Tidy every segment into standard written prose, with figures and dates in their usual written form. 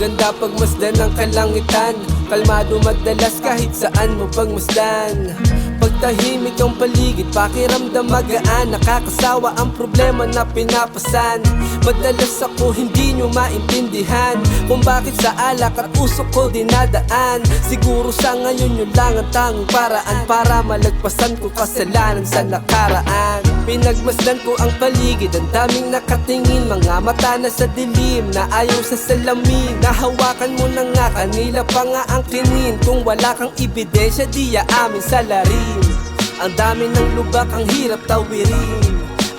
maganda pagmasdan ng kalangitan. Kalmado madalas kahit saan mo pagmasdan. Pagtahimik ang paligid, pakiramdam magaan. Nakakasawa ang problema na pinapasan. Madalas ako hindi nyo maintindihan kung bakit sa alak at usok ko dinadaan. Siguro sa ngayon yun lang ang tanging paraan para malagpasan ko kasalanan sa nakaraan. Pinagmasdan ko ang paligid, ang daming nakatingin. Mga mata na sa dilim, na ayaw sa salamin. Nahawakan mo na nga, kanila pa nga ang kinin. Kung wala kang ebidensya, di amin salarin. Ang dami ng lubak, ang hirap tawirin.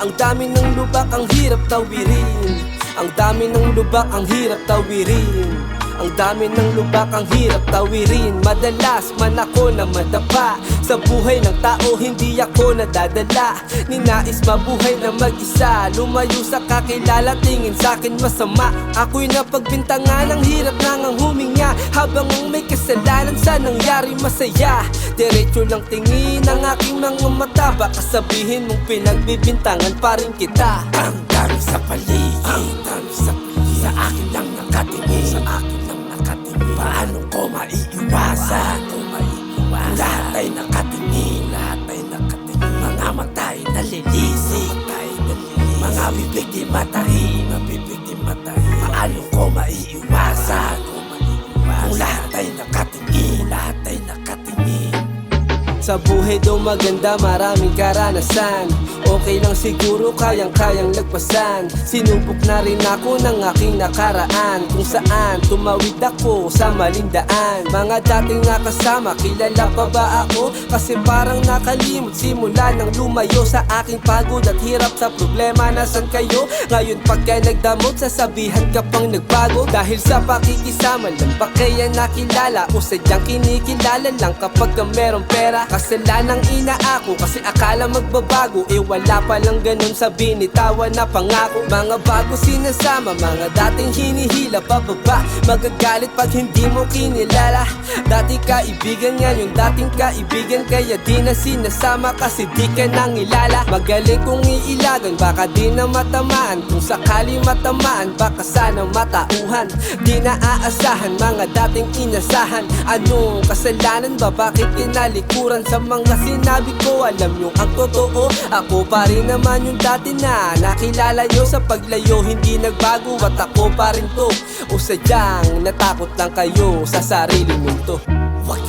Ang dami ng lubak, ang hirap tawirin. Ang dami ng lubak, ang hirap tawirin. Ang dami ng lubak, ang hirap tawirin. Madalas man ako na madapa sa buhay ng tao, hindi ako nadadala. Ninais mabuhay na mag-isa, lumayo sa kakilala, tingin sa'kin masama. Ako'y napagbintangan, ang hirap nang huminga. Habang ang may kasalanan sa nangyari masaya. Diretso lang tingin ang aking mga mata, baka sabihin mong pinagbibintangan pa rin kita. Ang dami sa paligid, ang dami sa paligid. Sa akin lang nakatingin, sa akin lang nakatingin. Paano ko maiiwasan? Lahat ay nakatingin, lahat ay nakatingin. Mga matay nalilisik, mga bibig di matahi, mabibig di matahi. Paano ko maiiwasan? Kung lahat ay nakatingin, lahat ay nakatingin. Sa buhay daw maganda, maraming karanasan. Okay lang siguro, kayang-kayang lagpasan. Sinubok na rin ako ng aking nakaraan, kung saan tumawid ako sa maling daan. Mga dating nakasama, kilala pa ba ako? Kasi parang nakalimot simula nang lumayo sa aking pagod at hirap sa problema. Nasaan kayo? Ngayon pagka nagdamot, sasabihan ka pang nagbago. Dahil sa pakikisama lang ba kaya nakilala? O sadyang kinikilala lang kapag ka merong pera? Kasalanang ina ako kasi akala magbabago. Wala palang ganun sa binitawan na pangako. Mga bago sinasama, mga dating hinihila pababa. Magagalit pag hindi mo kinilala. Dati kaibigan nga yung dating kaibigan, kaya di na sinasama kasi di ka nang ilala. Magaling kong iilagan, baka di na matamaan. Kung sakali matamaan, baka sana matauhan. Di na aasahan, mga dating inasahan. Anong kasalanan ba? Bakit kinalikuran sa mga sinabi ko? Alam nyo ang totoo, ako pa rin naman yung dati na nakilala nyo. Sa paglayo hindi nagbago at ako pa rin to. O sadyang natakot lang kayo sa sarili mong to. Huwag